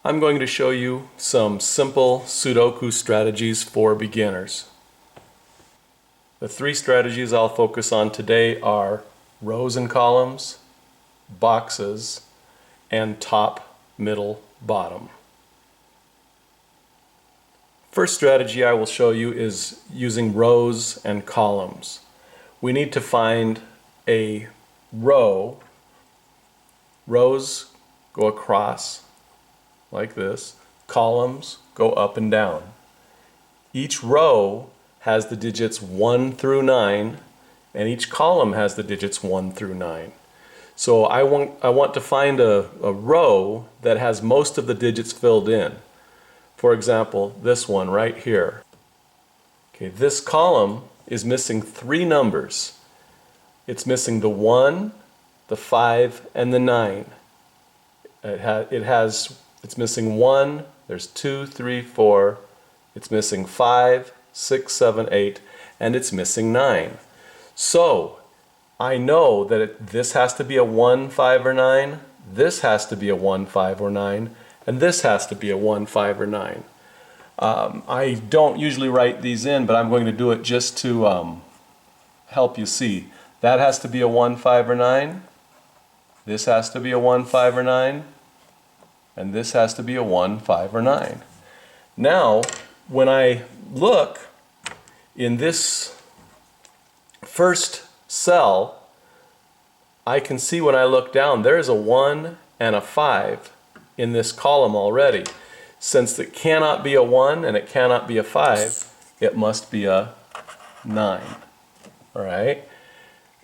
I'm going to show you some simple Sudoku strategies for beginners. The three strategies I'll focus on today are rows and columns, boxes, and top, middle, bottom. First strategy I will show you is using rows and columns. We need to find a row. Rows go across like this. Columns go up and down. Each row has the digits 1 through 9, and each column has the digits 1 through 9. So I want to find a row that has most of the digits filled in. For example, this one right here. Okay, this column is missing 3 numbers. It's missing the 1, the 5, and the 9. It's missing 1, there's 2, 3, 4, it's missing 5, 6, 7, 8, and it's missing 9. So I know that this has to be a 1, 5, or 9, this has to be a 1, 5, or 9, and this has to be a 1, 5, or 9. I don't usually write these in, but I'm going to do it just to help you see. That has to be a 1, 5, or 9. This has to be a 1, 5, or 9. And this has to be a 1, 5, or 9. Now, when I look in this first cell, I can see when I look down, there's a 1 and a 5 in this column already. Since it cannot be a 1 and it cannot be a 5, it must be a 9. All right?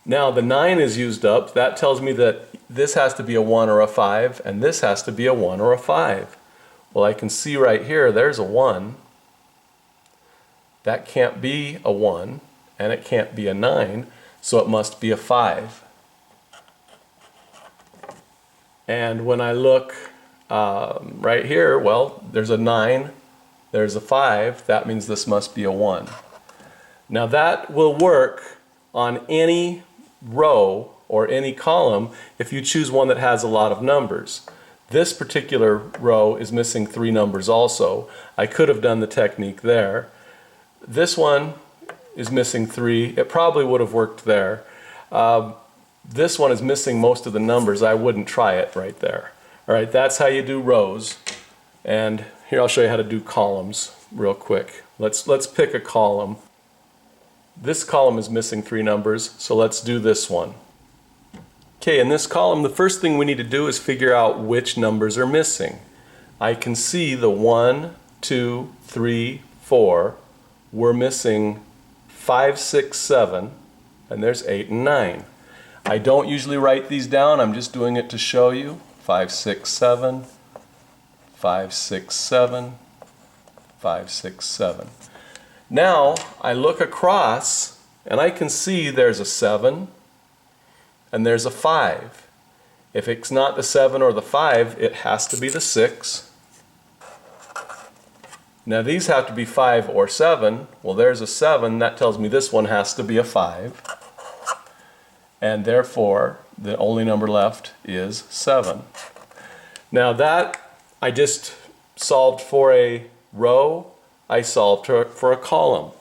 Now the 9 is used up. That tells me that this has to be a 1 or a 5, and this has to be a 1 or a 5. Well, I can see right here, there's a 1. That can't be a 1, and it can't be a 9, so it must be a 5. And when I look right here, well, there's a 9, there's a 5, that means this must be a 1. Now that will work on any row or any column if you choose one that has a lot of numbers. This particular row is missing 3 numbers also. I could have done the technique there. This one is missing 3. It probably would have worked there. This one is missing most of the numbers. I wouldn't try it right there. All right, that's how you do rows. And here I'll show you how to do columns real quick. Let's pick a column. This column is missing 3 numbers, so let's do this one. Okay, in this column, the first thing we need to do is figure out which numbers are missing. I can see the 1, 2, 3, 4. We're missing 5, 6, 7, and there's 8 and 9. I don't usually write these down, I'm just doing it to show you. 5, 6, 7, 5, 6, 7, 5, 6, 7. Now I look across and I can see there's a 7 and there's a 5. If it's not the 7 or the 5, it has to be the 6. Now these have to be 5 or 7. Well, there's a 7. That tells me this one has to be a 5. And therefore, the only number left is 7. Now that I just solved for a row. I solved for a column.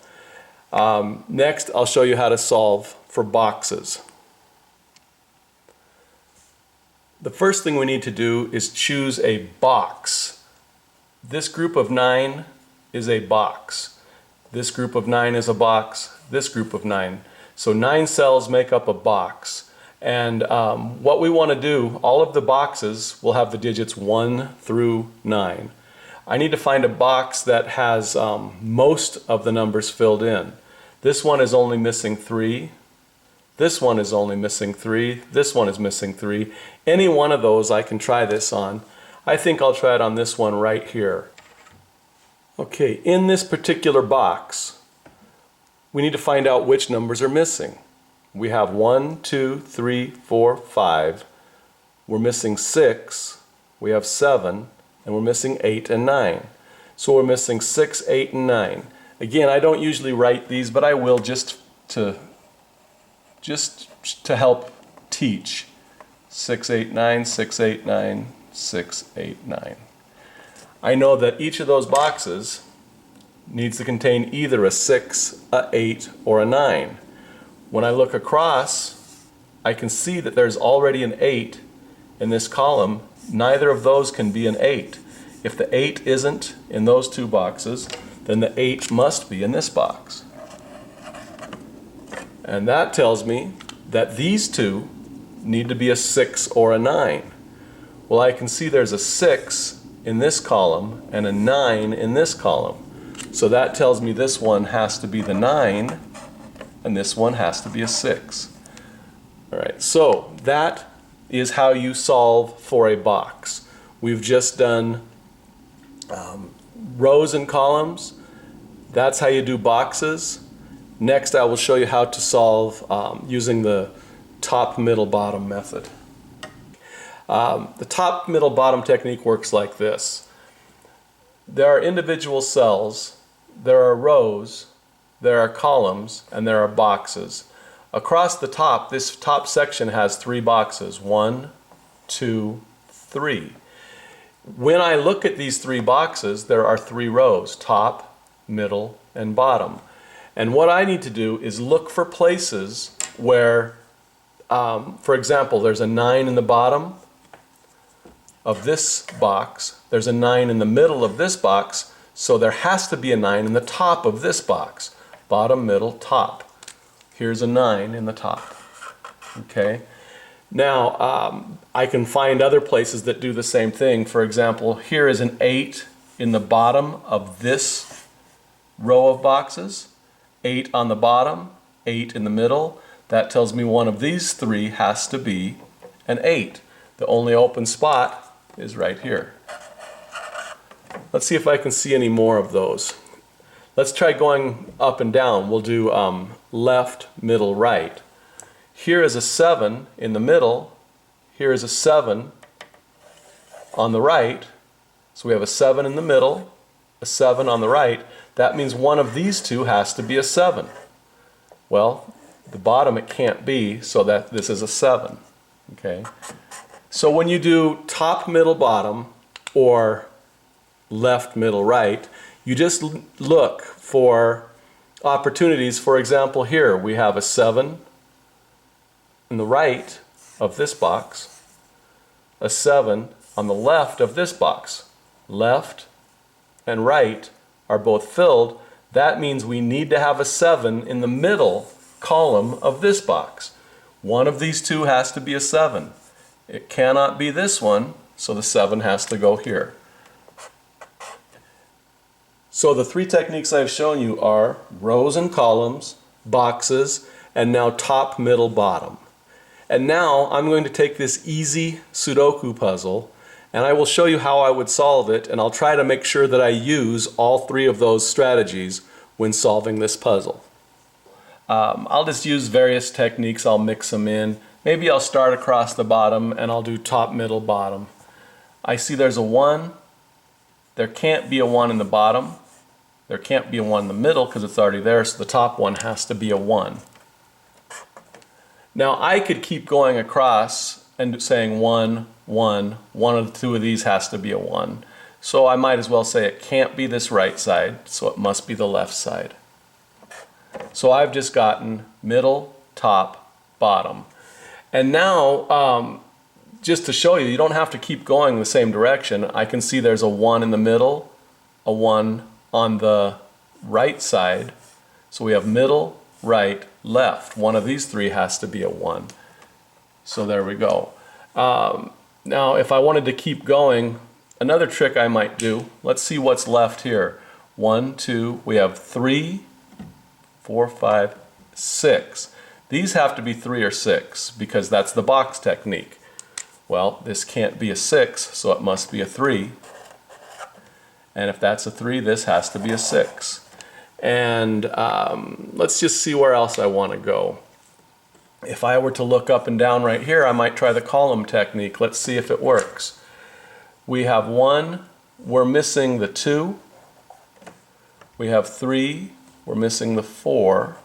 Next, I'll show you how to solve for boxes. The first thing we need to do is choose a box. This group of 9 is a box. This group of 9 is a box. This group of 9. So 9 cells make up a box. And what we want to do, all of the boxes will have the digits 1 through 9. I need to find a box that has most of the numbers filled in. This one is only missing 3. This one is only missing 3. This one is missing 3. Any one of those I can try this on. I think I'll try it on this one right here. Okay, in this particular box, we need to find out which numbers are missing. We have 1, 2, 3, 4, 5. We're missing 6. We have 7. And we're missing 8 and 9. So we're missing 6, 8, and 9. Again, I don't usually write these, but I will just to help teach. 6, 8, 9, 6, 8, 9, 6, 8, 9. I know that each of those boxes needs to contain either a 6, a 8, or a 9. When I look across, I can see that there's already an 8 in this column. Neither of those can be an 8. If the 8 isn't in those two boxes, then the 8 must be in this box. And that tells me that these two need to be a 6 or a 9. Well, I can see there's a 6 in this column and a 9 in this column. So that tells me this one has to be the 9 and this one has to be a 6. All right, so that is how you solve for a box. We've just done rows and columns. That's how you do boxes. Next, I will show you how to solve using the top, middle, bottom method. The top, middle, bottom technique works like this. There are individual cells, there are rows, there are columns, and there are boxes. Across the top, this top section has 3 boxes. 1, 2, 3. When I look at these 3 boxes, there are 3 rows: top, middle, and bottom. And what I need to do is look for places where, for example, there's a 9 in the bottom of this box, there's a 9 in the middle of this box, so there has to be a 9 in the top of this box. Bottom, middle, top. Here's a 9 in the top. Okay. Now, I can find other places that do the same thing. For example, here is an 8 in the bottom of this row of boxes, 8 on the bottom, 8 in the middle. That tells me one of these 3 has to be an 8. The only open spot is right here. Let's see if I can see any more of those. Let's try going up and down. We'll do left, middle, right. Here is a 7 in the middle. Here is a 7 on the right. So we have a 7 in the middle, a 7 on the right. That means one of these two has to be a 7. Well, the bottom it can't be, so that this is a 7. Okay. So when you do top, middle, bottom, or left, middle, right, you just look for opportunities. For example, here we have a 7 in the right of this box, a 7 on the left of this box. Left and right are both filled. That means we need to have a 7 in the middle column of this box. One of these two has to be a 7. It cannot be this one, so the 7 has to go here. So the 3 techniques I've shown you are rows and columns, boxes, and now top, middle, bottom. And now I'm going to take this easy Sudoku puzzle and I will show you how I would solve it, and I'll try to make sure that I use all 3 of those strategies when solving this puzzle. I'll just use various techniques. I'll mix them in. Maybe I'll start across the bottom and I'll do top, middle, bottom. I see there's a 1. There can't be a 1 in the bottom. There can't be a 1 in the middle because it's already there, so the top one has to be a 1. Now I could keep going across and saying 1, 1. One of the 2 of these has to be a 1. So I might as well say it can't be this right side, so it must be the left side. So I've just gotten middle, top, bottom. And now, just to show you, you don't have to keep going the same direction. I can see there's a 1 in the middle, a 1 on the right side. So we have middle, right, left. One of these 3 has to be a 1. So there we go. Now, if I wanted to keep going, another trick I might do, let's see what's left here. 1, 2, we have 3, 4, 5, 6. These have to be 3 or 6 because that's the box technique. Well, this can't be a 6, so it must be a 3. And if that's a 3, this has to be a 6. And let's just see where else I want to go. If I were to look up and down right here, I might try the column technique. Let's see if it works. We have 1, we're missing the 2. We have 3, we're missing the 4.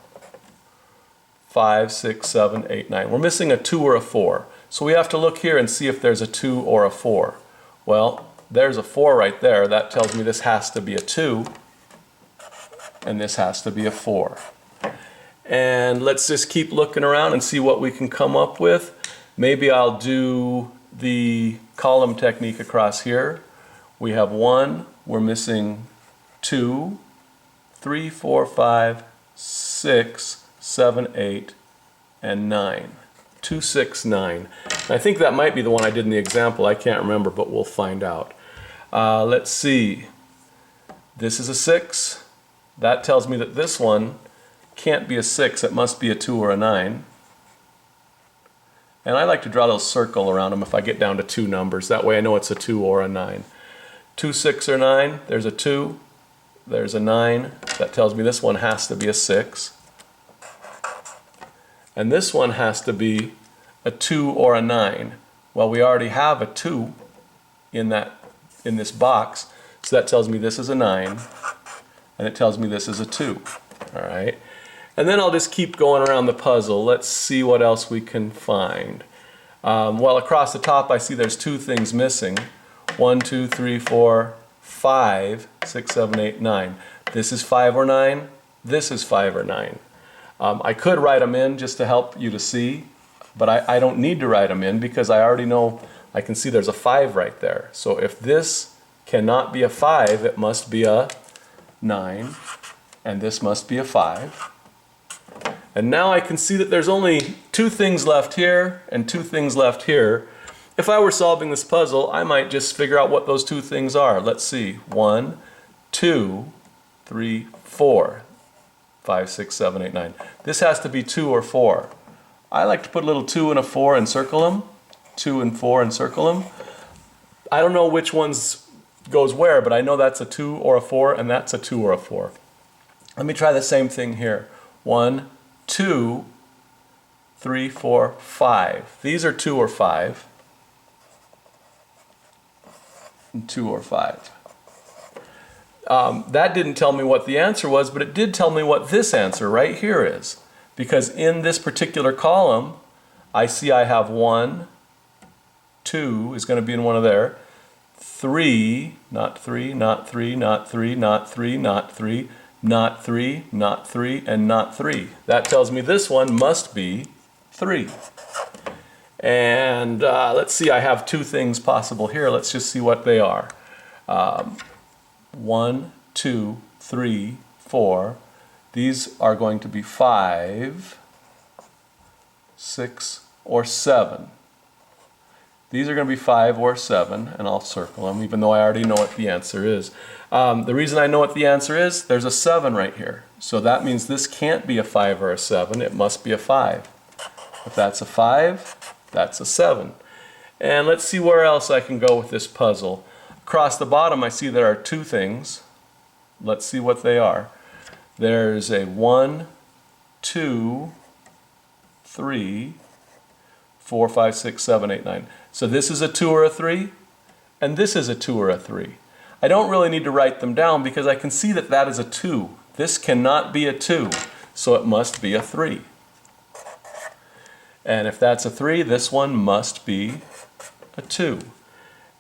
5, 6, 7, 8, 9. We're missing a 2 or a 4. So we have to look here and see if there's a 2 or a 4. Well, there's a 4 right there. That tells me this has to be a 2, and this has to be a 4. And let's just keep looking around and see what we can come up with. Maybe I'll do the column technique across here. We have 1, we're missing 2, 3, 4, 5, 6, 7, 8, and 9. 2, 6, 9. I think that might be the one I did in the example. I can't remember, but we'll find out. Let's see. This is a 6. That tells me that this one can't be a 6. It must be a 2 or a 9. And I like to draw a little circle around them if I get down to 2 numbers. That way I know it's a 2 or a 9. 2, 6, or 9. There's a 2. There's a 9. That tells me this one has to be a 6. And this one has to be a 2 or a 9. Well, we already have a 2 in this box, so that tells me this is a 9, and it tells me this is a 2. All right. And then I'll just keep going around the puzzle. Let's see what else we can find. Well, across the top I see there's 2 things missing. 1, 2, 3, 4, 5, 6, 7, 8, 9. This is 5 or 9. This is 5 or 9. I could write them in just to help you to see, but I don't need to write them in because I already know, I can see there's a 5 right there. So if this cannot be a 5, it must be a 9, and this must be a 5. And now I can see that there's only 2 things left here and 2 things left here. If I were solving this puzzle, I might just figure out what those 2 things are. Let's see. 1, 2, 3, 4. 5, 6, 7, 8, 9. This has to be 2 or 4. I like to put a little 2 and a 4 and circle them. 2 and 4 and circle them. I don't know which ones goes where, but I know that's a 2 or a 4, and that's a 2 or a 4. Let me try the same thing here. 1, 2, 3, 4, 5. These are 2 or 5. And 2 or 5. That didn't tell me what the answer was, but it did tell me what this answer right here is. Because in this particular column, I see I have 1, 2 is going to be in one of there, 3, not 3, not 3, not 3, not 3, not 3, not 3, not 3, and not 3. That tells me this one must be 3. And let's see, I have 2 things possible here. Let's just see what they are. 1, 2, 3, 4. These are going to be 5, 6, or 7. These are going to be 5 or 7, and I'll circle them, even though I already know what the answer is. The reason I know what the answer is, there's a 7 right here. So that means this can't be a 5 or a 7. It must be a 5. If that's a 5, that's a 7. And let's see where else I can go with this puzzle. Across the bottom, I see there are 2 things. Let's see what they are. There's a 1, 2, 3, 4, 5, 6, 7, 8, 9. So this is a 2 or a 3, and this is a 2 or a 3. I don't really need to write them down because I can see that that is a 2. This cannot be a 2, so it must be a 3. And if that's a 3, this one must be a 2.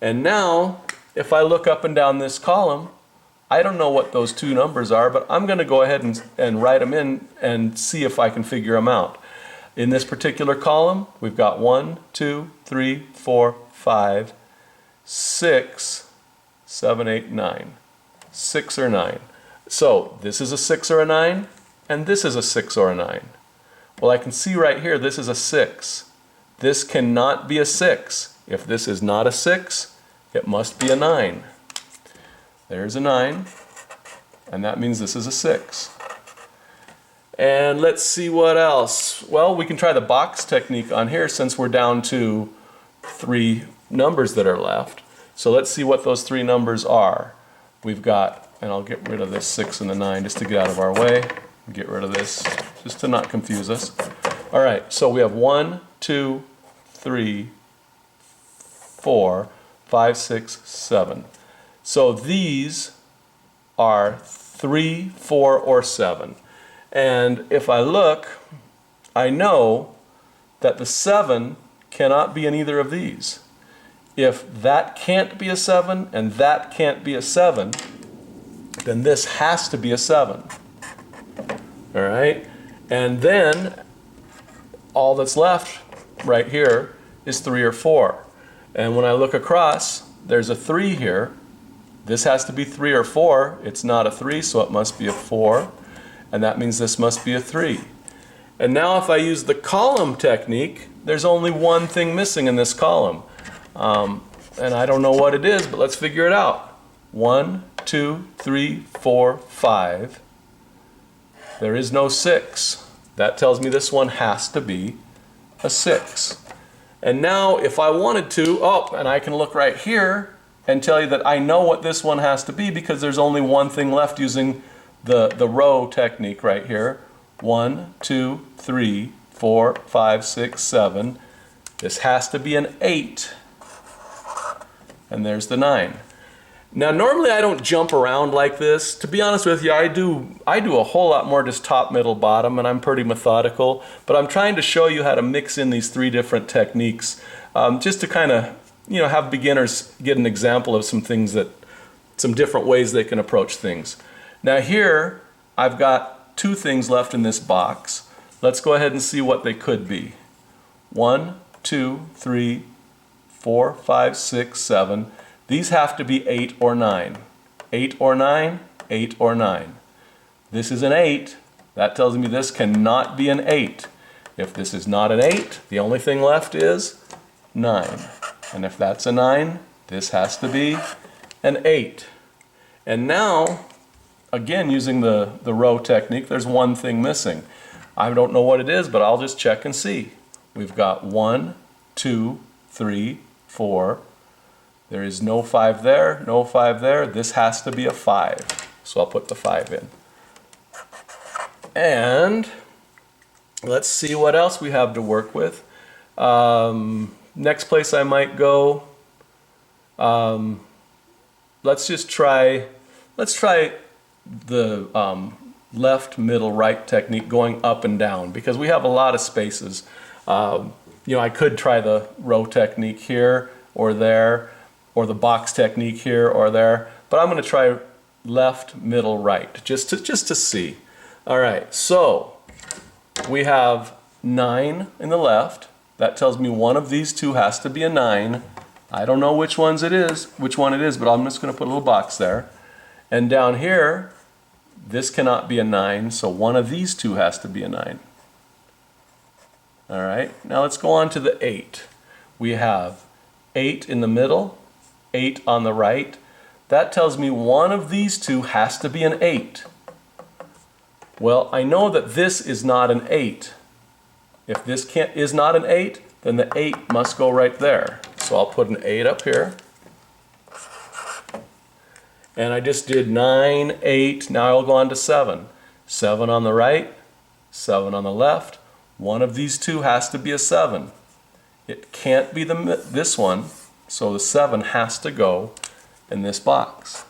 And now, if I look up and down this column, I don't know what those 2 numbers are, but I'm going to go ahead and write them in and see if I can figure them out. In this particular column, we've got 1, 2, 3, 4, 5, 6, 7, 8, 9. 6 or 9. So this is a 6 or a 9, and this is a 6 or a 9. Well, I can see right here this is a 6. This cannot be a 6. If this is not a 6, it must be a 9. There's a 9, and that means this is a 6. And let's see what else. Well, we can try the box technique on here since we're down to 3 numbers that are left. So let's see what those 3 numbers are. We've got, and I'll get rid of this 6 and the 9 just to get out of our way. Get rid of this just to not confuse us. All right, so we have 1, 2, 3, 4, 5, 6, 7. So these are 3, 4, or 7. And if I look, I know that the 7 cannot be in either of these. if that can't be a 7 and that can't be a 7, then this has to be a 7. All right? And then all that's left right here is 3 or 4. And when I look across, there's a 3 here. This has to be 3 or 4. It's not a 3, so it must be a 4. And that means this must be a 3. And now if I use the column technique, there's only one thing missing in this column. And I don't know what it is, but let's figure it out. 1, 2, 3, 4, 5. There is no 6. That tells me this one has to be a 6. And now if I wanted to, and I can look right here and tell you that I know what this one has to be because there's only one thing left using the row technique right here. 1, 2, 3, 4, 5, 6, 7. This has to be an 8. And there's the 9. Now normally I don't jump around like this. To be honest with you, I do a whole lot more just top, middle, bottom, and I'm pretty methodical. But I'm trying to show you how to mix in these 3 different techniques, just to kind of have beginners get an example of some different ways they can approach things. Now here I've got 2 things left in this box. Let's go ahead and see what they could be. 1, 2, 3, 4, 5, 6, 7. These have to be 8 or 9. 8 or 9, 8 or 9. This is an 8. That tells me this cannot be an 8. If this is not an 8, the only thing left is 9. And if that's a 9, this has to be an 8. And now, again, using the row technique, there's one thing missing. I don't know what it is, but I'll just check and see. We've got 1, 2, 3, 4. There is no 5 there, no 5 there. This has to be a 5. So I'll put the 5 in. And let's see what else we have to work with. Next place I might go, let's try the left, middle, right technique going up and down because we have a lot of spaces. I could try the row technique here or there, or the box technique here or there, but I'm going to try left, middle, right, just to see. All right, so we have 9 in the left. That tells me one of these 2 has to be a 9. I don't know which one it is, but I'm just going to put a little box there. And down here, this cannot be a 9, so one of these 2 has to be a 9. All right, now let's go on to the 8. We have 8 in the middle, 8 on the right. That tells me one of these 2 has to be an 8. Well, I know that this is not an 8. If this is not an 8, then the 8 must go right there. So I'll put an 8 up here. And I just did 9, 8. Now I'll go on to 7. 7 on the right, 7 on the left. One of these 2 has to be a 7. It can't be this one, so the 7 has to go in this box.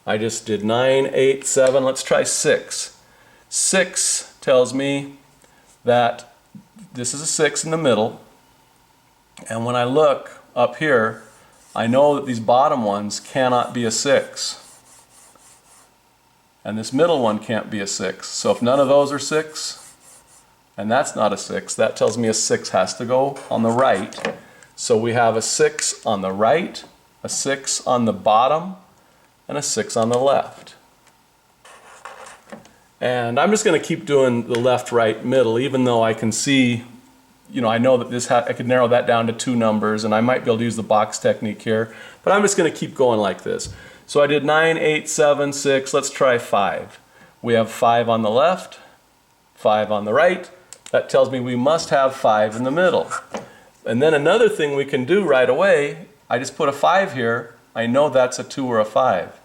I just did 9, 8, 7. Let's try 6. 6 tells me that this is a 6 in the middle. And when I look up here, I know that these bottom ones cannot be a 6. And this middle one can't be a 6. So if none of those are 6, and that's not a 6, that tells me a 6 has to go on the right. So we have a 6 on the right, a 6 on the bottom, and a 6 on the left. And I'm just going to keep doing the left, right, middle, even though I can see, I know that I could narrow that down to 2 numbers, and I might be able to use the box technique here, but I'm just going to keep going like this. So I did 9, 8, 7, 6, let's try 5. We have 5 on the left, 5 on the right. That tells me we must have 5 in the middle. And then another thing we can do right away, I just put a 5 here. I know that's a 2 or a 5.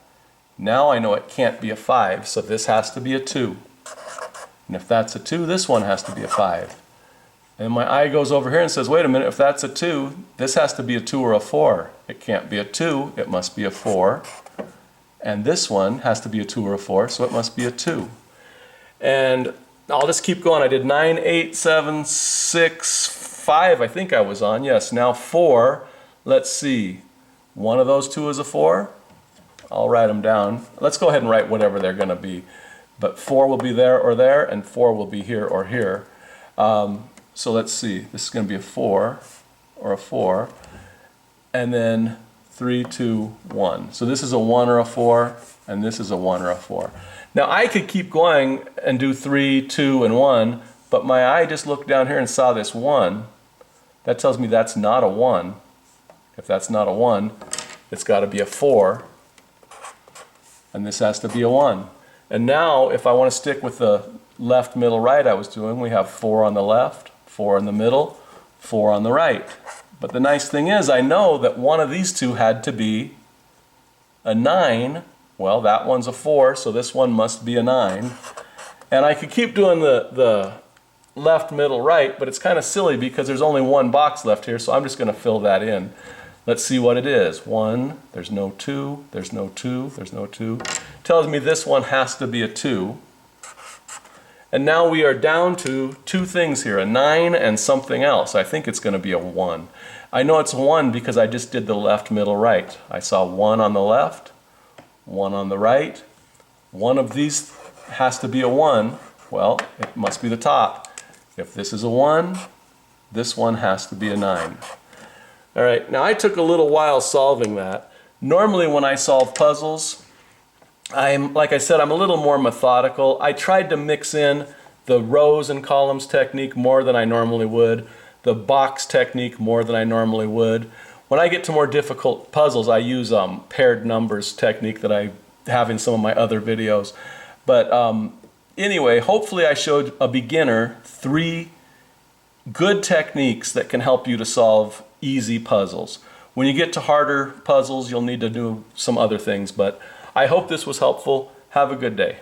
Now I know it can't be a 5, so this has to be a 2. And if that's a 2, this one has to be a 5. And my eye goes over here and says, wait a minute, if that's a 2, this has to be a 2 or a 4. It can't be a 2, it must be a 4. And this one has to be a 2 or a 4, so it must be a 2. And I'll just keep going. I did 9, 8, 7, 6, 5, I think I was on. Yes, now 4. Let's see. One of those two is a 4. I'll write them down. Let's go ahead and write whatever they're going to be. But 4 will be there or there, and 4 will be here or here. So let's see. This is going to be a 4 or a 4. And then 3, 2, 1. So this is a 1 or a 4, and this is a 1 or a 4. Now I could keep going and do 3, 2, and 1, but my eye just looked down here and saw this 1. That tells me that's not a 1. If that's not a 1, it's got to be a 4. And this has to be a 1. And now if I want to stick with the left, middle, right I was doing, we have 4 on the left, 4 in the middle, 4 on the right. But the nice thing is I know that one of these two had to be a 9. Well, that one's a 4, so this one must be a 9. And I could keep doing the left, middle, right, but it's kind of silly because there's only one box left here, so I'm just going to fill that in. Let's see what it is. 1, there's no 2, there's no 2, there's no 2. Tells me this one has to be a 2. And now we are down to two things here, a 9 and something else. I think it's going to be a 1. I know it's a 1 because I just did the left, middle, right. I saw 1 on the left, 1 on the right. One of these has to be a 1. Well, it must be the top. If this is a 1, this one has to be a 9. All right, now I took a little while solving that. Normally when I solve puzzles, like I said, I'm a little more methodical. I tried to mix in the rows and columns technique more than I normally would, the box technique more than I normally would. When I get to more difficult puzzles, I use paired numbers technique that I have in some of my other videos. But anyway, hopefully I showed a beginner 3 good techniques that can help you to solve easy puzzles. When you get to harder puzzles, you'll need to do some other things, but I hope this was helpful. Have a good day.